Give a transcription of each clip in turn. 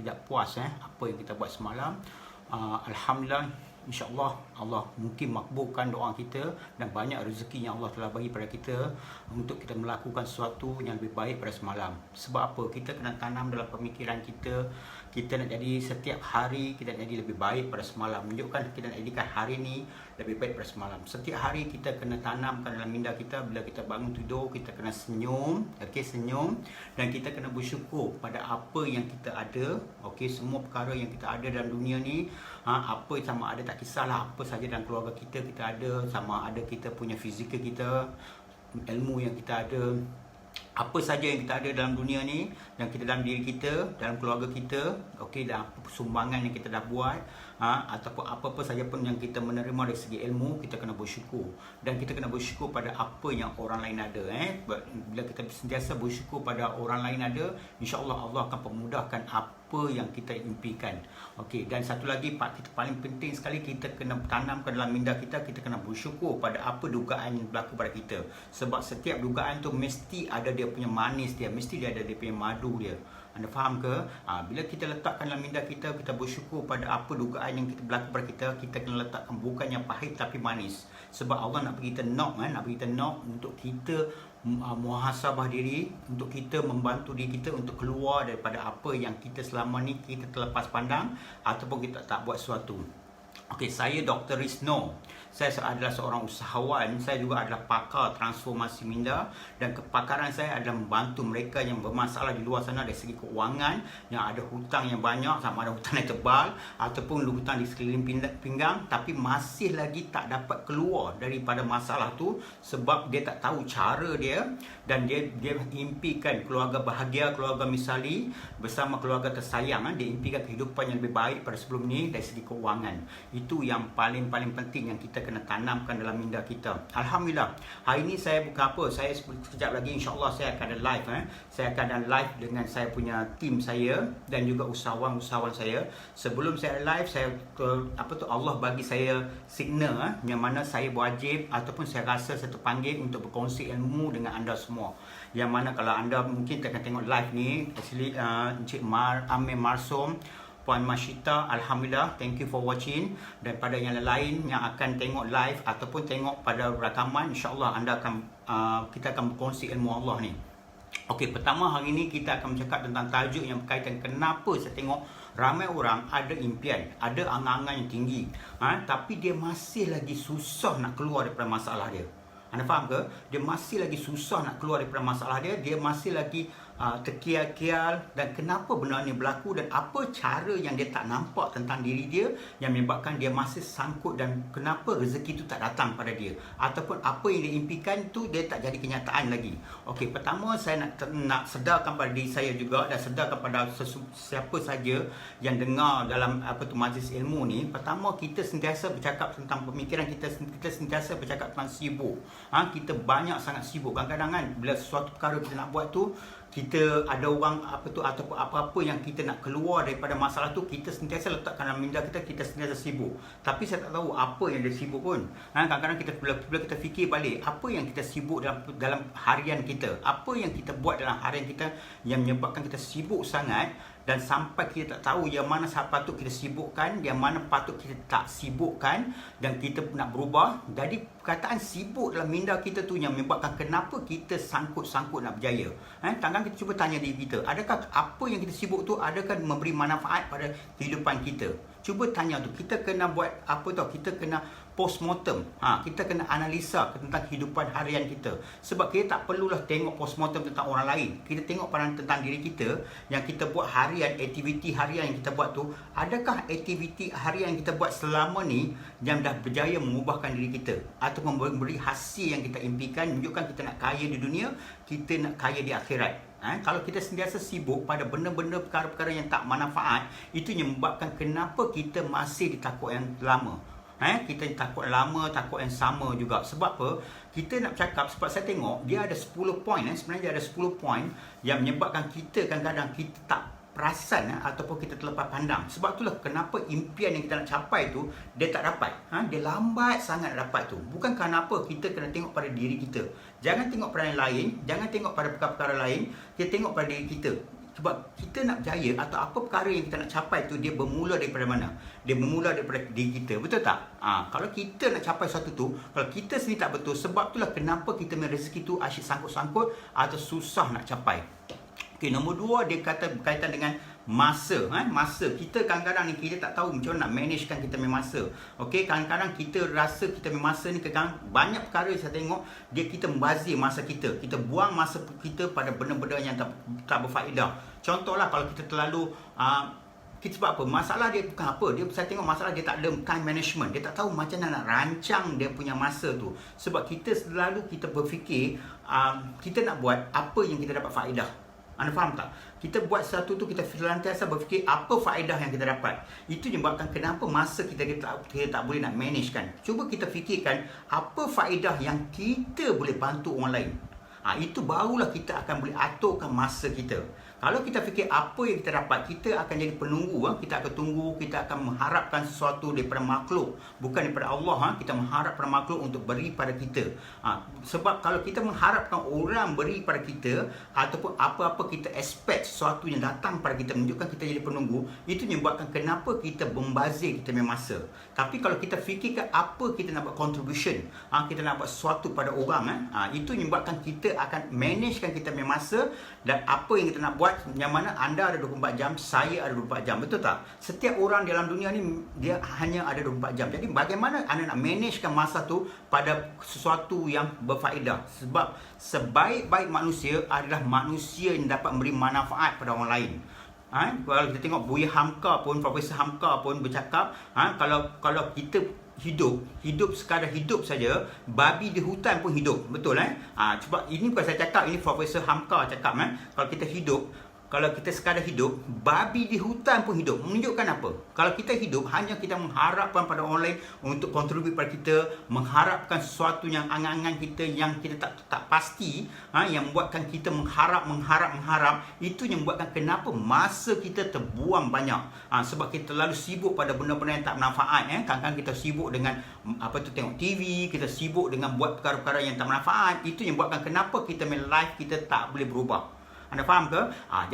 tidak puas apa yang kita buat semalam. Alhamdulillah, insya-Allah Allah mungkin makbulkan doa kita dan banyak rezeki yang Allah telah bagi pada kita untuk kita melakukan sesuatu yang lebih baik pada semalam. Sebab apa? Kita kena tanam dalam pemikiran kita, kita nak jadi setiap hari kita nak jadi lebih baik pada semalam. Menunjukkan kita nak jadikan hari ni lebih baik pada semalam. Setiap hari kita kena tanamkan dalam minda kita, bila kita bangun tidur kita kena senyum, senyum, dan kita kena bersyukur pada apa yang kita ada. Semua perkara yang kita ada dalam dunia ni, apa sama ada, tak kisahlah apa saja dalam keluarga kita ada, sama ada kita punya fizikal kita, ilmu yang kita ada, apa saja yang kita ada dalam dunia ni, yang kita dalam diri kita, dalam keluarga kita, dan sumbangan yang kita dah buat, ataupun apa-apa saja pun yang kita menerima dari segi ilmu, kita kena bersyukur. Dan kita kena bersyukur pada apa yang orang lain ada. Bila kita sentiasa bersyukur pada orang lain ada, insya-Allah Allah akan pemudahkan apa yang kita impikan. Dan satu lagi kita paling penting sekali, kita kena tanamkan dalam minda kita, kita kena bersyukur pada apa dugaan yang berlaku pada kita. Sebab setiap dugaan tu mesti ada dia punya manis dia, mesti dia ada dia punya madu dia. Anda faham ke? Bila kita letakkan dalam minda kita, kita bersyukur pada apa dugaan yang kita berlaku pada kita, kita kena letakkan bukan yang pahit tapi manis. Sebab Allah nak bagi kita nak bagi kita untuk kita muhasabah diri, untuk kita membantu diri kita untuk keluar daripada apa yang kita selama ni kita terlepas pandang ataupun kita tak buat sesuatu. Saya Dr. Rizno. Saya adalah seorang usahawan. Saya juga adalah pakar transformasi minda, dan kepakaran saya adalah membantu mereka yang bermasalah di luar sana dari segi keuangan, yang ada hutang yang banyak, sama ada hutang yang tebal ataupun hutang di sekeliling pinggang, tapi masih lagi tak dapat keluar daripada masalah tu sebab dia tak tahu cara dia, dan dia impikan keluarga bahagia, keluarga misali bersama keluarga tersayang. Dia impikan kehidupan yang lebih baik pada sebelum ni dari segi keuangan. Itu yang paling penting yang kita kena tanamkan dalam minda kita. Alhamdulillah, hari ini saya bukan apa, saya sekejap lagi insya-Allah saya akan ada live. Saya akan ada live dengan saya punya tim saya dan juga usahawan-usahawan saya. Sebelum saya live, Allah bagi saya signal yang mana saya wajib ataupun saya rasa saya terpanggil untuk berkongsi ilmu dengan anda semua. Yang mana kalau anda mungkin akan tengok live ni, actually Encik Amir Marsum, Puan Masyita, Alhamdulillah, thank you for watching. Dan pada yang lain yang akan tengok live ataupun tengok pada rakaman, insya-Allah anda akan kita akan berkongsi ilmu Allah ni. Pertama hari ini kita akan bercakap tentang tajuk yang berkaitan kenapa saya tengok ramai orang ada impian, ada angan-angan yang tinggi, tapi dia masih lagi susah nak keluar daripada masalah dia. Anda faham ke? Dia masih lagi susah nak keluar daripada masalah dia, dia masih lagi terkial-kial. Dan kenapa benda ni berlaku, dan apa cara yang dia tak nampak tentang diri dia yang menyebabkan dia masih sangkut, dan kenapa rezeki tu tak datang pada dia, ataupun apa yang dia impikan tu dia tak jadi kenyataan lagi. Pertama saya nak sedarkan pada diri saya juga, dan sedarkan pada siapa saja yang dengar dalam majlis ilmu ni. Pertama, kita sentiasa bercakap tentang pemikiran kita sentiasa bercakap tentang sibuk. Kita banyak sangat sibuk. Kadang-kadang bila sesuatu perkara kita nak buat tu, kita ada orang ataupun apa-apa yang kita nak keluar daripada masalah tu, kita sentiasa letakkan dalam minda kita sentiasa sibuk. Tapi saya tak tahu apa yang dia sibuk pun. Kadang-kadang kita bila kita fikir balik, apa yang kita sibuk dalam harian kita, apa yang kita buat dalam harian kita yang menyebabkan kita sibuk sangat, dan sampai kita tak tahu yang mana patut kita sibukkan, yang mana patut kita tak sibukkan, dan kita nak berubah. Jadi perkataan sibuk dalam minda kita tu yang menyebabkan kenapa kita sangkut-sangkut nak berjaya. Kadang kita cuba tanya diri kita, adakah apa yang kita sibuk tu adakah memberi manfaat pada kehidupan kita? Cuba tanya tu. Kita kena buat kita kena postmortem. Kita kena analisa tentang kehidupan harian kita. Sebab kita tak perlulah tengok postmortem tentang orang lain. Kita tengok tentang diri kita yang kita buat harian, aktiviti harian yang kita buat tu, adakah aktiviti harian yang kita buat selama ni yang dah berjaya mengubahkan diri kita atau memberi hasil yang kita impikan, menunjukkan kita nak kaya di dunia, kita nak kaya di akhirat. Kalau kita sentiasa sibuk pada benda-benda perkara-perkara yang tak manfaat, itu yang menyebabkan kenapa kita masih di takut yang lama. Kita takut lama, takut yang sama juga. Sebab apa? Kita nak bercakap, sebab saya tengok dia ada 10 poin. Sebenarnya dia ada 10 poin yang menyebabkan kita kadang-kadang kita tak perasan ataupun kita terlepas pandang. Sebab itulah kenapa impian yang kita nak capai tu dia tak dapat. Dia lambat sangat dapat tu. Bukan kerana apa, kita kena tengok pada diri kita. Jangan tengok pada yang lain, jangan tengok pada perkara-perkara lain, kita tengok pada diri kita. Sebab kita nak berjaya atau apa perkara yang kita nak capai tu, dia bermula daripada mana? Dia bermula daripada diri kita. Betul tak? Kalau kita nak capai sesuatu tu, kalau kita sendiri tak betul, sebab itulah kenapa kita punya rezeki tu asyik sangkut-sangkut atau susah nak capai. Okey, nombor 2 dia kata berkaitan dengan masa. Masa. Kita kadang-kadang ni kita tak tahu macam mana nak managekan kita punya masa. Okey, kadang-kadang kita rasa kita punya masa ni kadang banyak perkara saya tengok kita membazir masa kita. Kita buang masa kita pada benda-benda yang tak berfaedah. Contohlah kalau kita terlalu kita sebab apa? Masalah dia bukan apa. Saya tengok masalah dia tak ada time management. Dia tak tahu macam mana nak rancang dia punya masa tu. Sebab kita selalu kita berfikir kita nak buat apa yang kita dapat faedah. Anda faham tak? Kita buat sesuatu tu, kita sentiasa berfikir apa faedah yang kita dapat. Itu menyebabkan kenapa masa kita tak boleh nak manage kan. Cuba kita fikirkan apa faedah yang kita boleh bantu orang lain. Itu barulah kita akan boleh aturkan masa kita. Kalau kita fikir apa yang kita dapat, kita akan jadi penunggu. Kita akan tunggu, kita akan mengharapkan sesuatu daripada makhluk, bukan daripada Allah. Kita mengharap pada makhluk untuk beri pada kita. Sebab kalau kita mengharapkan orang beri pada kita, ataupun apa-apa kita expect sesuatu yang datang pada kita, menunjukkan kita jadi penunggu, itu menyebabkan kenapa kita membazir kita punya masa. Tapi kalau kita fikirkan apa kita nak buat contribution, kita nak buat sesuatu pada orang, itu menyebabkan kita akan managekan kita punya masa. Dan apa yang kita nak buat, yang mana anda ada 24 jam, saya ada 24 jam, betul tak? Setiap orang dalam dunia ni dia hanya ada 24 jam. Jadi bagaimana anda nak managekan masa tu pada sesuatu yang berfaedah? Sebab sebaik-baik manusia adalah manusia yang dapat memberi manfaat pada orang lain. Kalau kita tengok Buya Hamka pun, Profesor Hamka pun bercakap, kalau kita hidup sekadar hidup saja, babi di hutan pun hidup. Betul sebab ini bukan saya cakap, ini Profesor Hamka cakap. Kalau kita hidup, kalau kita sekadar hidup, babi di hutan pun hidup. Menunjukkan apa? Kalau kita hidup, hanya kita mengharapkan pada orang lain untuk kontribut pada kita, mengharapkan sesuatu yang angan-angan kita yang kita tak pasti, yang membuatkan kita mengharap, itu yang membuatkan kenapa masa kita terbuang banyak. Sebab kita terlalu sibuk pada benda-benda yang tak bermanfaat. Kadang-kadang kita sibuk dengan tengok TV, kita sibuk dengan buat perkara-perkara yang tak bermanfaat. Itu yang membuatkan kenapa kita main life kita tak boleh berubah. Anda faham ke?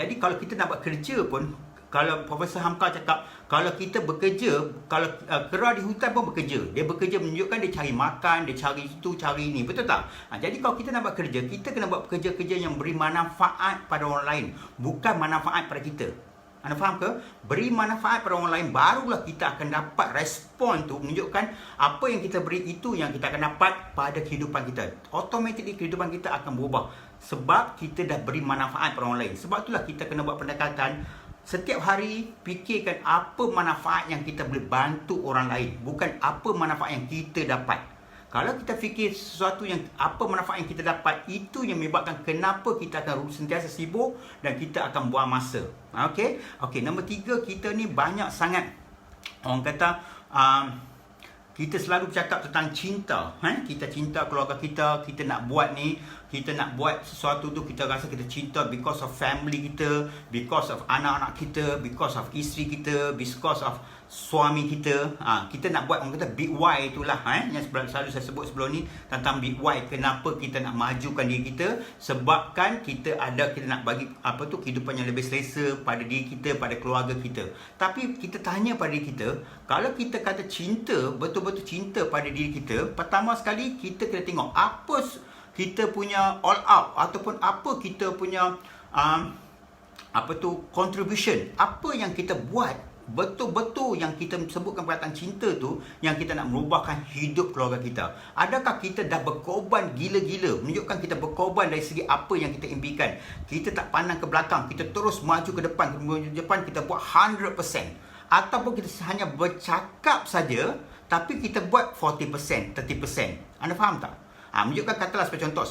Jadi kalau kita nak buat kerja pun, kalau Profesor Hamka cakap, kalau kita bekerja, kalau kera di hutan pun bekerja. Dia bekerja menunjukkan dia cari makan, dia cari itu, cari ini. Betul tak? Jadi kalau kita nak buat kerja, kita kena buat kerja-kerja yang beri manfaat pada orang lain, bukan manfaat pada kita. Anda faham ke? Beri manfaat pada orang lain, barulah kita akan dapat respon tu, menunjukkan apa yang kita beri itu yang kita akan dapat pada kehidupan kita. Automatically kehidupan kita akan berubah. Sebab kita dah beri manfaat pada orang lain. Sebab itulah kita kena buat pendekatan. Setiap hari fikirkan apa manfaat yang kita boleh bantu orang lain, bukan apa manfaat yang kita dapat. Kalau kita fikir sesuatu yang apa manfaat yang kita dapat, itu yang menyebabkan kenapa kita akan sentiasa sibuk dan kita akan buang masa. Okey, nombor 3, kita ni banyak sangat orang kata kita selalu bercakap tentang cinta. Kita cinta keluarga kita, kita nak buat ni, kita nak buat sesuatu tu, kita rasa kita cinta because of family kita, because of anak-anak kita, because of isteri kita, because of suami kita. Kita nak buat, orang kata big why itulah yang selalu saya sebut sebelum ni, tentang big why. Kenapa kita nak majukan diri kita? Sebabkan kita nak bagi kehidupan yang lebih selesa pada diri kita, pada keluarga kita. Tapi kita tanya pada diri kita, kalau kita kata cinta, betul-betul cinta pada diri kita, pertama sekali kita kena tengok apa kita punya all out, ataupun apa kita punya contribution, apa yang kita buat betul-betul yang kita sebutkan perkataan cinta tu, yang kita nak merubahkan hidup keluarga kita. Adakah kita dah berkorban gila-gila, menunjukkan kita berkorban dari segi apa yang kita impikan? Kita tak pandang ke belakang, kita terus maju ke depan, kita buat 100%. Ataupun kita hanya bercakap saja, tapi kita buat 40%, 30%. Anda faham tak? Menunjukkan, katalah sebagai contoh,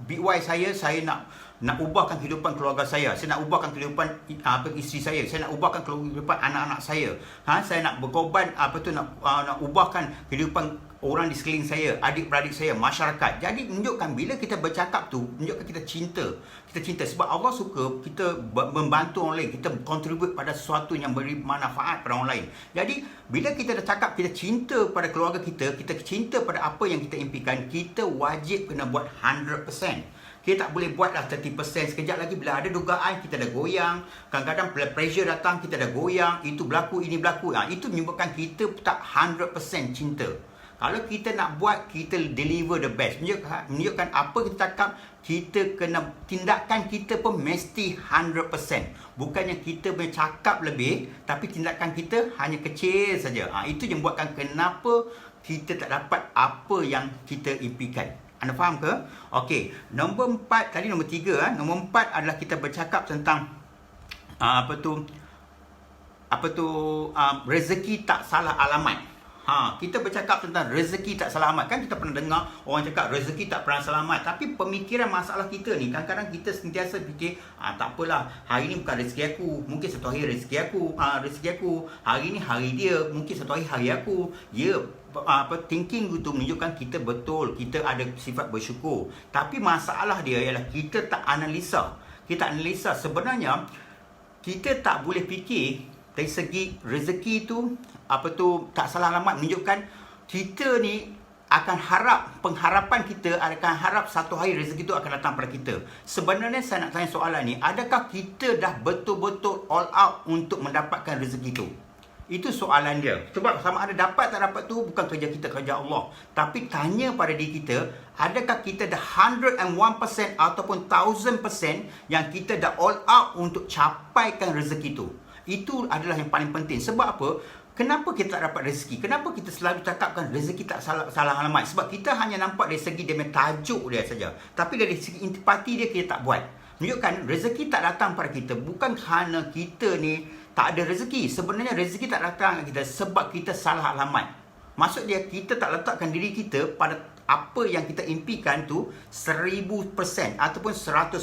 big why saya nak ubahkan kehidupan keluarga saya nak ubahkan kehidupan isteri saya nak ubahkan kehidupan anak-anak saya. Saya nak berkorban nak ubahkan kehidupan orang di sekeliling saya, adik-beradik saya, masyarakat. Jadi menunjukkan bila kita bercakap tu, menunjukkan kita cinta. Kita cinta sebab Allah suka kita membantu orang lain, kita contribute pada sesuatu yang beri manfaat pada orang lain. Jadi bila kita dah cakap kita cinta pada keluarga kita, kita cinta pada apa yang kita impikan, kita wajib kena buat 100%. Kita tak boleh buatlah 30%. Sekejap lagi bila ada dugaan, kita dah goyang. Kadang-kadang bila pressure datang, kita dah goyang. Itu berlaku, ini berlaku. Itu menyebabkan kita tak 100% cinta. Kalau kita nak buat, kita deliver the best. Menunjukkan apa kita cakap, kita kena, tindakan kita pun mesti 100%. Bukannya kita bercakap lebih, tapi tindakan kita hanya kecil saja. Itu yang buatkan kenapa kita tak dapat apa yang kita impikan. Anda faham ke? Okey, nombor 4, tadi nombor 3. Nombor 4 adalah kita bercakap tentang rezeki tak salah alamat. Kita bercakap tentang rezeki tak selamat. Kan kita pernah dengar orang cakap rezeki tak pernah selamat. Tapi pemikiran masalah kita ni, kadang-kadang kita sentiasa fikir, tak apalah, hari ni bukan rezeki aku, mungkin satu hari rezeki aku. Hari ni hari dia, mungkin satu hari aku. Thinking itu menunjukkan kita betul, kita ada sifat bersyukur. Tapi masalah dia ialah kita tak analisa. Kita analisa sebenarnya kita tak boleh fikir dari segi rezeki tu tak salah alamat. Menunjukkan kita ni akan pengharapan kita akan harap satu hari rezeki itu akan datang pada kita. Sebenarnya saya nak tanya soalan ni, adakah kita dah betul-betul all out untuk mendapatkan rezeki itu? Itu soalan dia. Sebab sama ada dapat tak dapat tu bukan kerja kita, kerja Allah. Tapi tanya pada diri kita, adakah kita dah 101% ataupun 1000% yang kita dah all out untuk capaikan rezeki itu? Itu adalah yang paling penting. Sebab apa? Kenapa kita tak dapat rezeki? Kenapa kita selalu cakapkan rezeki tak salah alamat? Sebab kita hanya nampak dari segi dia tajuk dia saja. Tapi dari segi intipati dia, kita tak buat. Menunjukkan rezeki tak datang pada kita bukan kerana kita ni tak ada rezeki. Sebenarnya rezeki tak datang pada kita sebab kita salah alamat. Maksud dia, kita tak letakkan diri kita pada apa yang kita impikan tu 1000% ataupun 100%.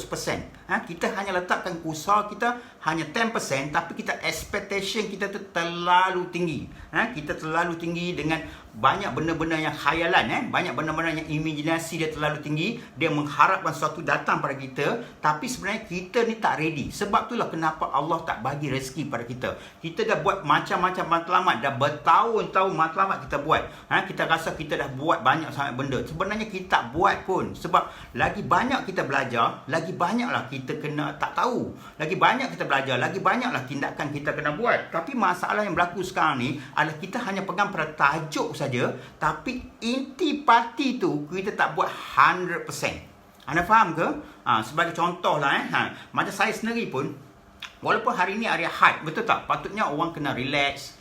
Kita hanya letakkan usaha kita hanya 10%, tapi kita expectation kita tu terlalu tinggi. Kita terlalu tinggi dengan banyak benda-benda yang khayalan, banyak benda-benda yang imajinasi dia terlalu tinggi. Dia mengharapkan sesuatu datang pada kita, tapi sebenarnya kita ni tak ready. Sebab itulah kenapa Allah tak bagi rezeki pada kita. Kita dah buat macam-macam matlamat, dah bertahun-tahun matlamat kita buat. Kita rasa kita dah buat banyak sangat benda. Sebenarnya kita tak buat pun. Sebab lagi banyak kita belajar, lagi banyaklah kita kena tak tahu. Lagi banyak kita belajar, lagi banyaklah tindakan kita kena buat. Tapi masalah yang berlaku sekarang ni adalah kita hanya pegang pada tajuk saja, tapi intipati tu kita tak buat 100%. Anda faham ke? Sebagai contoh lah, macam saya sendiri pun, walaupun hari ni hari Ahad, betul tak? Patutnya orang kena relax.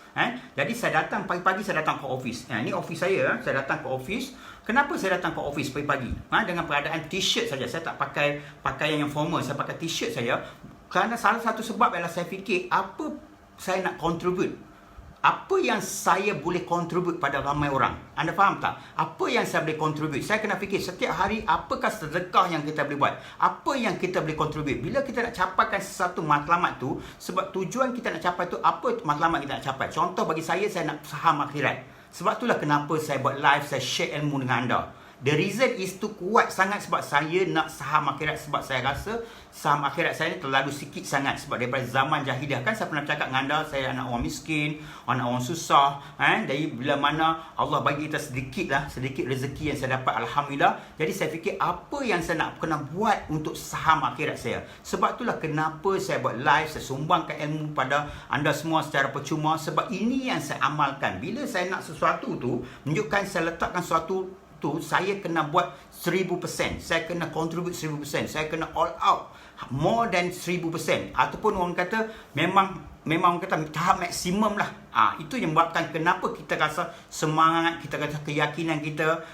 Jadi saya datang pagi-pagi, saya datang ke office. Ini office saya datang ke office. Kenapa saya datang ke office pagi-pagi? Dengan keadaan t-shirt saja. Saya tak pakai pakaian yang formal, saya pakai t-shirt saja. Kerana salah satu sebab adalah saya fikir apa saya nak contribute. Apa yang saya boleh contribute pada ramai orang? Anda faham tak? Apa yang saya boleh contribute? Saya kena fikir setiap hari apakah sedekah yang kita boleh buat? Apa yang kita boleh contribute? Bila kita nak capaikan sesuatu matlamat tu, sebab tujuan kita nak capai tu, apa matlamat kita nak capai? Contoh bagi saya nak saham akhirat. Sebab itulah kenapa saya buat live, saya share ilmu dengan anda. The reason is tu kuat sangat sebab saya nak saham akhirat. Sebab saya rasa saham akhirat saya ni terlalu sikit sangat. Sebab daripada zaman jahiliah, kan saya pernah cakap dengan anda, saya anak orang miskin, anak orang susah. Dari bila mana Allah bagi kita sedikit rezeki yang saya dapat, Alhamdulillah. Jadi saya fikir apa yang saya nak kena buat untuk saham akhirat saya. Sebab itulah kenapa saya buat live, saya sumbangkan ilmu pada anda semua secara percuma. Sebab ini yang saya amalkan. Bila saya nak sesuatu tu, menunjukkan saya letakkan sesuatu tu, saya kena buat 1000%. Saya kena contribute 1000%. Saya kena all out more than 1000%. Ataupun orang kata memang orang kata tahap maksimum lah. Itu yang buatkan kenapa kita rasa semangat, kita rasa keyakinan kita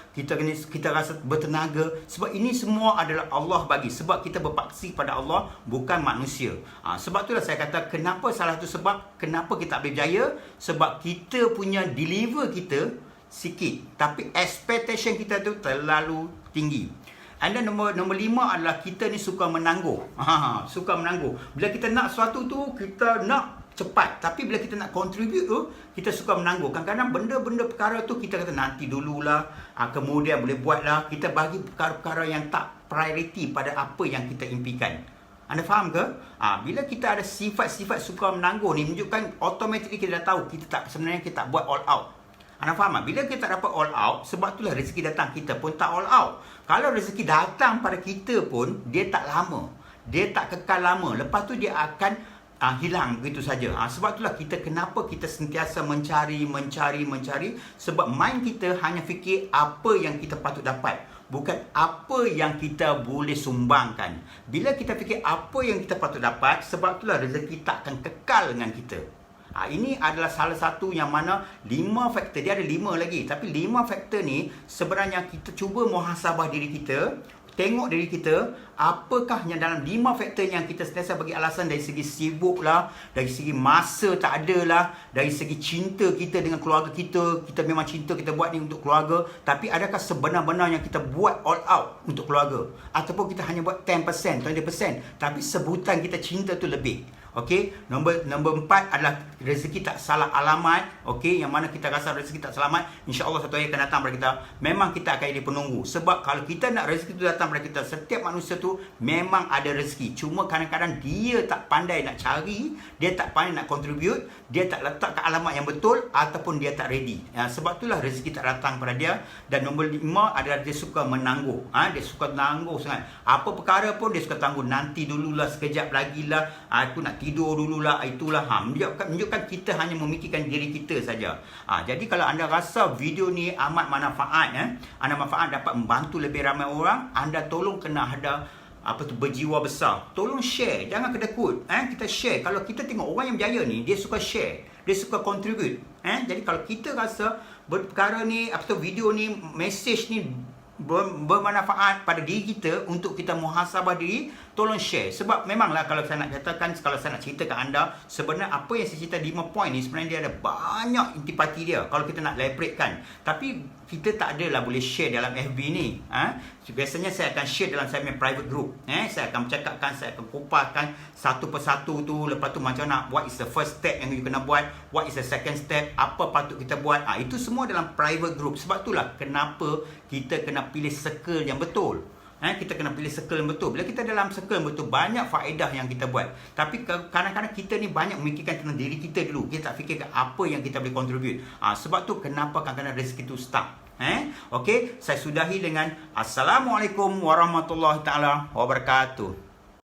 rasa bertenaga. Sebab ini semua adalah Allah bagi. Sebab kita berpaksi pada Allah, bukan manusia. Sebab itulah saya kata kenapa salah satu sebab kenapa kita tak boleh berjaya. Sebab kita punya deliver kita sikit, tapi expectation kita tu terlalu tinggi. And then nombor 5 adalah kita ni suka menangguh. Suka menangguh. Bila kita nak sesuatu tu, kita nak cepat. Tapi bila kita nak contribute tu, kita suka menangguh. Kadang-kadang benda-benda perkara tu kita kata nanti dululah, kemudian boleh buatlah. Kita bagi perkara-perkara yang tak priority pada apa yang kita impikan. Anda faham ke? Bila kita ada sifat-sifat suka menangguh ni, menunjukkan automatically kita dah tahu sebenarnya kita tak buat all out. Anda faham tak? Bila kita dapat all out, sebab itulah rezeki datang, kita pun tak all out. Kalau rezeki datang pada kita pun, dia tak lama. Dia tak kekal lama. Lepas tu dia akan hilang begitu saja. Sebab itulah kenapa kita sentiasa mencari. Sebab mind kita hanya fikir apa yang kita patut dapat, bukan apa yang kita boleh sumbangkan. Bila kita fikir apa yang kita patut dapat, sebab itulah rezeki tak akan kekal dengan kita. Ini adalah salah satu yang mana 5 faktor. Dia ada 5 lagi. Tapi 5 faktor ni sebenarnya kita cuba muhasabah diri kita. Tengok diri kita, apakah yang dalam 5 faktor yang kita sentiasa bagi alasan dari segi sibuk lah, dari segi masa tak ada lah, dari segi cinta kita dengan keluarga kita. Kita memang cinta, kita buat ni untuk keluarga. Tapi adakah sebenar-benarnya kita buat all out untuk keluarga? Ataupun kita hanya buat 10%, 20%. Tapi sebutan kita cinta tu lebih. Okey, nombor 4 adalah rezeki tak salah alamat. Okey, yang mana kita rasa rezeki tak selamat, insya-Allah satu hari akan datang pada kita. Memang kita akan jadi penunggu. Sebab kalau kita nak rezeki itu datang pada kita, setiap manusia tu memang ada rezeki. Cuma kadang-kadang dia tak pandai nak cari, dia tak pandai nak contribute, dia tak letak ke alamat yang betul, ataupun dia tak ready. Sebab itulah rezeki tak datang pada dia. Dan nombor 5 adalah dia suka menangguh. Dia suka tangguh sangat. Apa perkara pun dia suka tangguh. Nanti dululah, sekejap lagi lah, aku nak tidur dululah, itulah. Menunjukkan kita hanya memikirkan diri kita saja. Jadi kalau anda rasa video ni amat manfaat, anda manfaat dapat membantu lebih ramai orang, anda tolong kena ada berjiwa besar. Tolong share, jangan kedekut. Kita share. Kalau kita tengok orang yang berjaya ni, dia suka share, dia suka contribute. Jadi kalau kita rasa perkara ni, video ni, message ni bermanfaat pada diri kita untuk kita muhasabah diri, tolong share. Sebab memanglah kalau saya nak katakan, kalau saya nak cerita ke anda, sebenarnya apa yang saya cerita 5 point ni sebenarnya dia ada banyak intipati dia kalau kita nak elaboratekan. Tapi kita tak adalah boleh share dalam FB ni. Biasanya saya akan share dalam saya punya private group. Saya akan bercakapkan, saya akan kupaskan satu persatu tu. Lepas tu macam nak, what is the first step yang you kena buat, what is the second step, apa patut kita buat. Itu semua dalam private group. Sebab itulah kenapa kita kena pilih circle yang betul. Kita kena pilih circle yang betul. Bila kita dalam circle yang betul, banyak faedah yang kita buat. Tapi kadang-kadang kita ni banyak memikirkan tentang diri kita dulu. Kita tak fikirkan apa yang kita boleh contribute. Sebab tu kenapa kadang-kadang rezeki itu stuck. Okey, saya sudahi dengan Assalamualaikum warahmatullahi taala wabarakatuh.